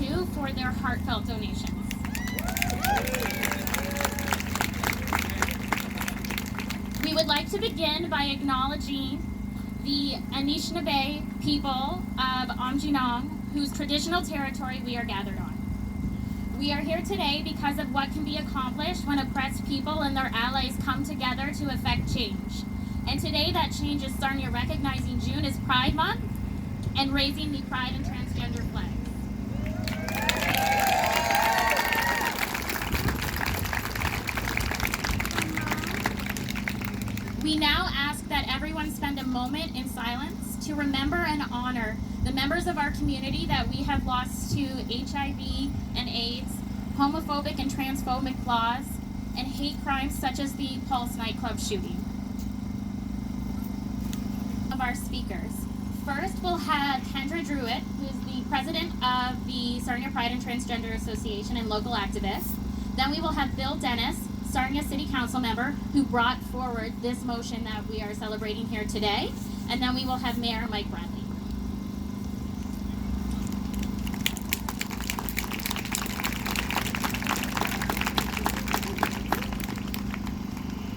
too for their heartfelt donations. We would like to begin by acknowledging the Anishinaabe people of Amjinong, whose traditional territory we are gathered on. We are here today because of what can be accomplished when oppressed people and their allies come together to effect change. And today that change is Sarnia recognizing June as Pride Month and raising the Pride and Transgender flags. We now ask that everyone spend a moment in silence to remember and honor the members of our community that we have lost to HIV and AIDS, homophobic and transphobic laws, and hate crimes such as the Pulse nightclub shooting. Of our speakers. First, we'll have Kendra Druitt, who is the president of the Sarnia Pride and Transgender Association and local activist. Then we will have Bill Dennis, Sarnia City Council member, who brought forward this motion that we are celebrating here today. And then we will have Mayor Mike Bradley.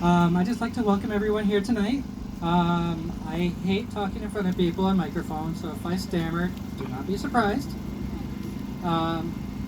I'd just like to welcome everyone here tonight. I hate talking in front of people on microphones, so if I stammer, do not be surprised.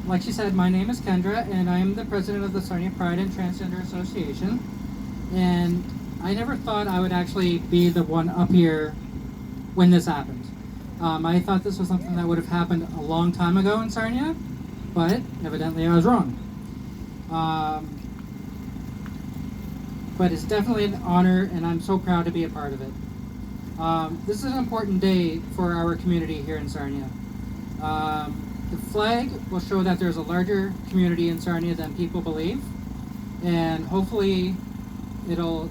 Like she said, my name is Kendra, and I am the president of the Sarnia Pride and Transgender Association. And I never thought I would actually be the one up here when this happened. I thought this was something that would have happened a long time ago in Sarnia, but evidently I was wrong. But it's definitely an honor, and I'm so proud to be a part of it. This is an important day for our community here in Sarnia. The flag will show that there's a larger community in Sarnia than people believe, and hopefully it'll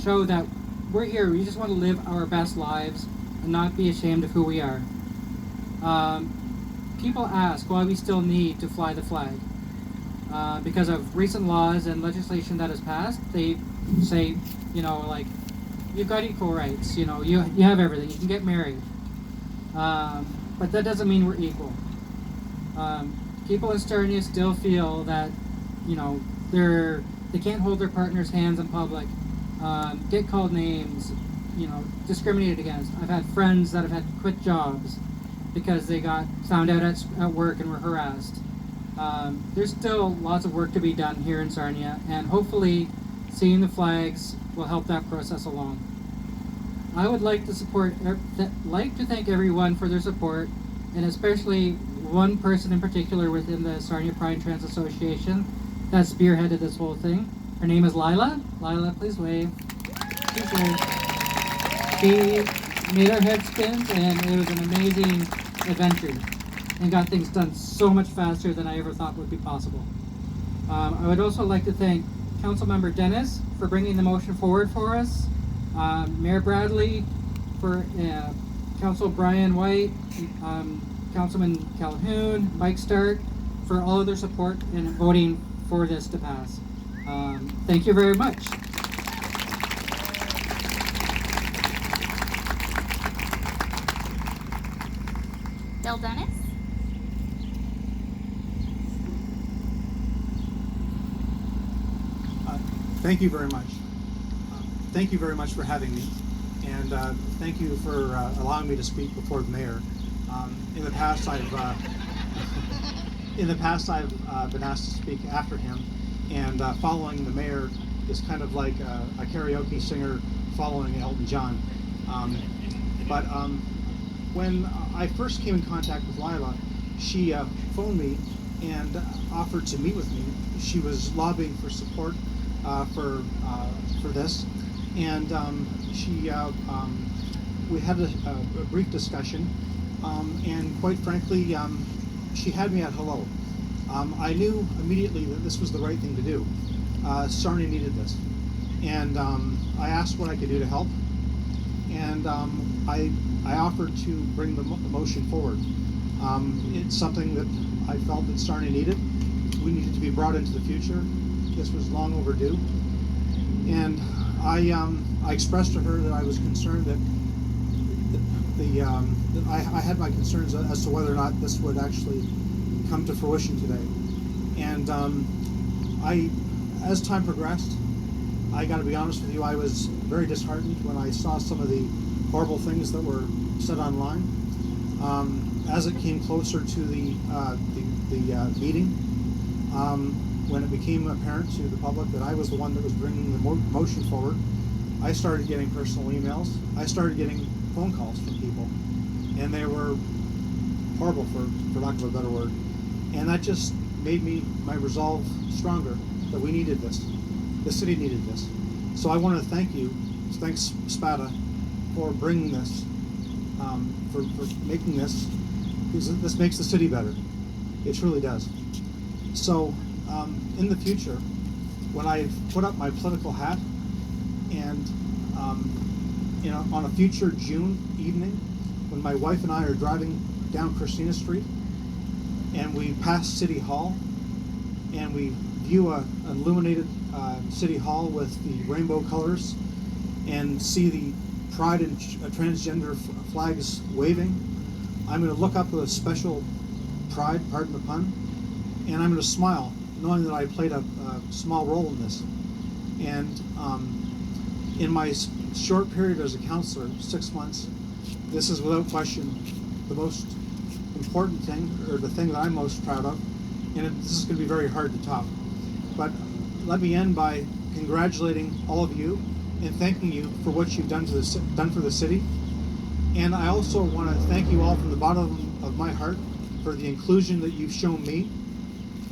show that we're here, we just want to live our best lives and not be ashamed of who we are. People ask why we still need to fly the flag. Because of recent laws and legislation that has passed, they say, you know, like, you've got equal rights, you know, you have everything, you can get married. But that doesn't mean we're equal. People in Sarnia still feel that, you know, they can't hold their partner's hands in public, get called names, you know, discriminated against. I've had friends that have had to quit jobs because they got found out at work and were harassed. There's still lots of work to be done here in Sarnia, and hopefully seeing the flags will help that process along. I would like to thank everyone for their support, and especially one person in particular within the Sarnia Pride and Trans Association that spearheaded this whole thing. Her name is Lila. Lila, please wave. Please wave. She made our head spin, and it was an amazing adventure, and got things done so much faster than I ever thought would be possible. I would also like to thank Councilmember Dennis for bringing the motion forward for us, Mayor Bradley, for Council Brian White, Councilman Calhoun, Mike Stark, for all of their support in voting for this to pass. Thank you very much. Bill Dennis? Thank you very much. Thank you very much for having me, and thank you for allowing me to speak before the mayor. In the past, I've been asked to speak after him, and following the mayor is kind of like a karaoke singer following Elton John. When I first came in contact with Lila, she phoned me and offered to meet with me. She was lobbying for support for this, and we had a brief discussion, and quite frankly, she had me at hello. I knew immediately that this was the right thing to do. Sarnia needed this, and I asked what I could do to help, and I offered to bring the motion forward. It's something that I felt that Sarnia needed. We needed to be brought into the future. This was long overdue, and I expressed to her that I was concerned that I had my concerns as to whether or not this would actually come to fruition today. And as time progressed, I got to be honest with you, I was very disheartened when I saw some of the horrible things that were said online. As it came closer to the meeting, when it became apparent to the public that I was the one that was bringing the motion forward, I started getting personal emails. I started getting phone calls from people, and they were horrible, for lack of a better word. And that just made my resolve stronger that we needed this. The city needed this. So I want to thanks Spada, for bringing this, for making this, because this makes the city better. It truly does. So in the future, when I put up my political hat, and on a future June evening, when my wife and I are driving down Christina Street, and we pass City Hall, and we view an illuminated City Hall with the rainbow colors, and see the Pride and Transgender flags waving, I'm going to look up with a special pride, pardon the pun, and I'm going to smile, knowing that I played a small role in this. And in my short period as a counselor, 6 months, this is without question the most important thing, or the thing that I'm most proud of, and this is going to be very hard to top. But let me end by congratulating all of you and thanking you for what you've done for the city. And I also want to thank you all from the bottom of my heart for the inclusion that you've shown me.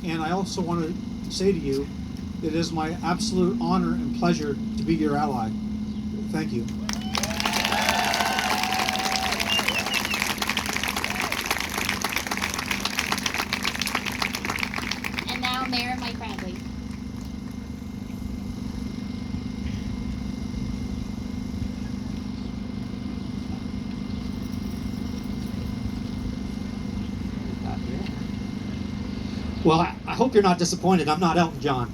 And I also want to say to you, it is my absolute honor and pleasure to be your ally. Thank you. And now Mayor Mike Bradley. Well, I hope you're not disappointed. I'm not Elton John.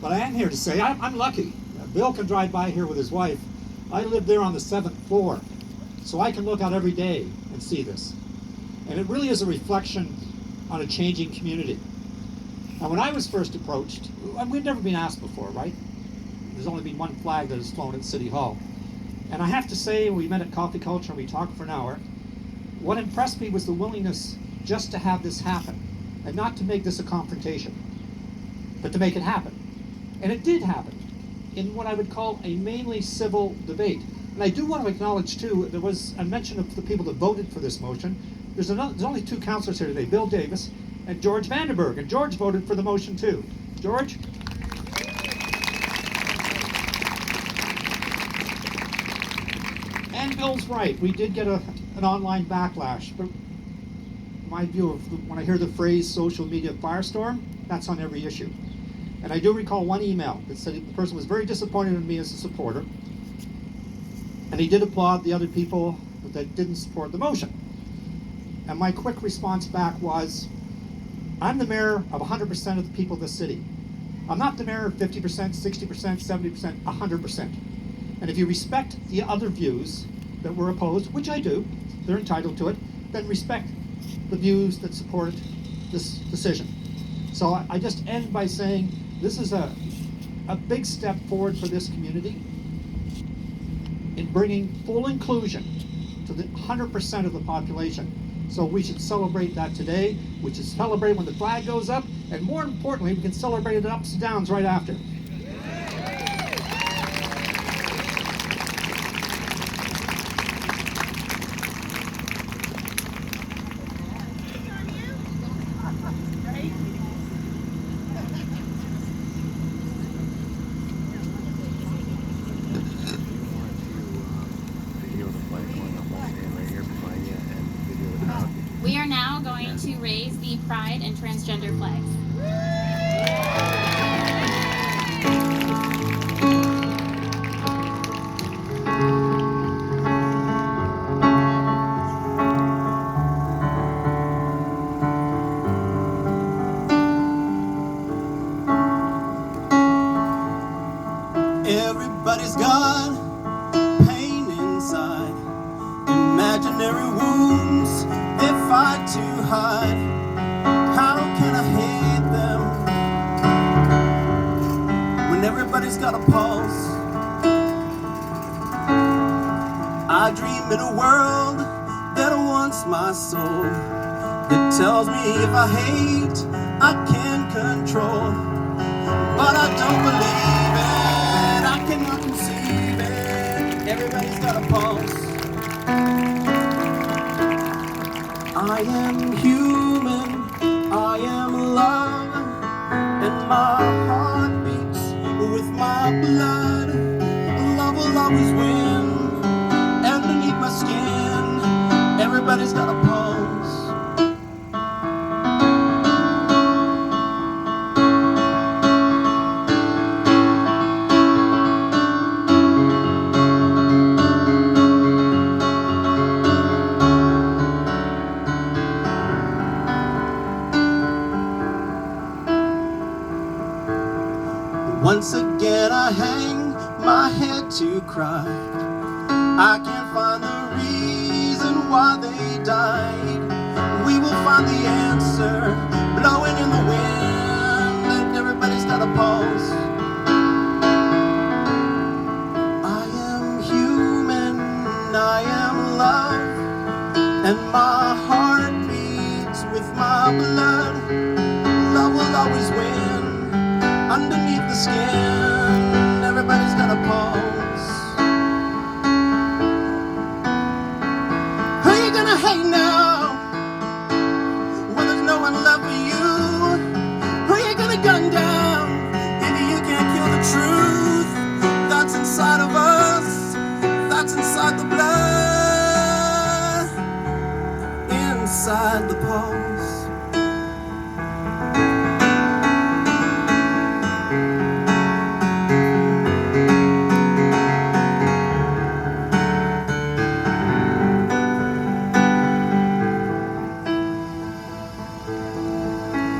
But I am here to say I'm lucky. Bill can drive by here with his wife. I live there on the 7th floor, so I can look out every day and see this. And it really is a reflection on a changing community. Now, when I was first approached, we'd never been asked before, right? There's only been one flag that has flown at City Hall. And I have to say, we met at Coffee Culture and we talked for an hour. What impressed me was the willingness just to have this happen, and not to make this a confrontation, but to make it happen. And it did happen in what I would call a mainly civil debate. And I do want to acknowledge too, there was a mention of the people that voted for this motion. There's only two councillors here today, Bill Davis and George Vandenberg, and George voted for the motion too. George? And Bill's right, we did get an online backlash, but my view of when I hear the phrase social media firestorm, that's on every issue. And I do recall one email that said the person was very disappointed in me as a supporter, and he did applaud the other people that didn't support the motion. And my quick response back was, I'm the mayor of 100% of the people of the city. I'm not the mayor of 50%, 60%, 70%, 100%. And if you respect the other views that were opposed, which I do, they're entitled to it, then respect the views that supported this decision. So I just end by saying this is a big step forward for this community in bringing full inclusion to the 100% of the population. So we should celebrate that today. We should celebrate when the flag goes up, and more importantly, we can celebrate it ups and downs right after. We are now going to raise the Pride and Transgender flags. Everybody's got pain inside, imaginary wounds they fight to hide. got a pulse. I dream in a world that wants my soul. It tells me if I hate, I can control. But I don't believe it, I cannot conceive it. Everybody's got a pulse. I am human, I am love, and my heart beats with my blood. Love will always win, underneath my skin, everybody's got a pulse. Once again I hang my head to cry. I can't find the reason why they died. We will find the answer, blowing in the wind, and everybody's got a pulse. I am human, I am love, and my heart beats with my blood. Love will always win, underneath the skin, everybody's got a pulse. Who you gonna hate now, when there's no one left for you? Who you gonna gun down, if you can't kill the truth that's inside of us, that's inside the blood, inside the pulse.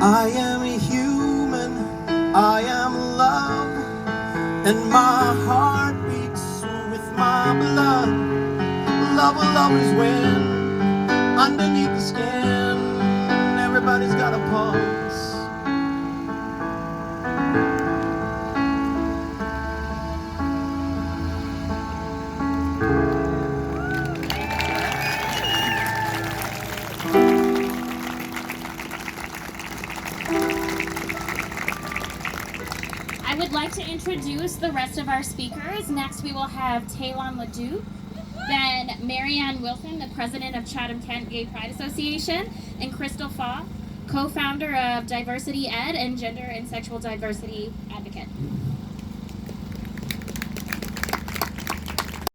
I am a human, I am love, and my heart beats with my blood. Love will always win, underneath the skin, everybody's got a pulse. I would like to introduce the rest of our speakers. Next, we will have Talon Ledoux, then Marianne Wilson, the president of Chatham-Kent Gay Pride Association, and Crystal Faw, co-founder of Diversity Ed and Gender and Sexual Diversity Advocate.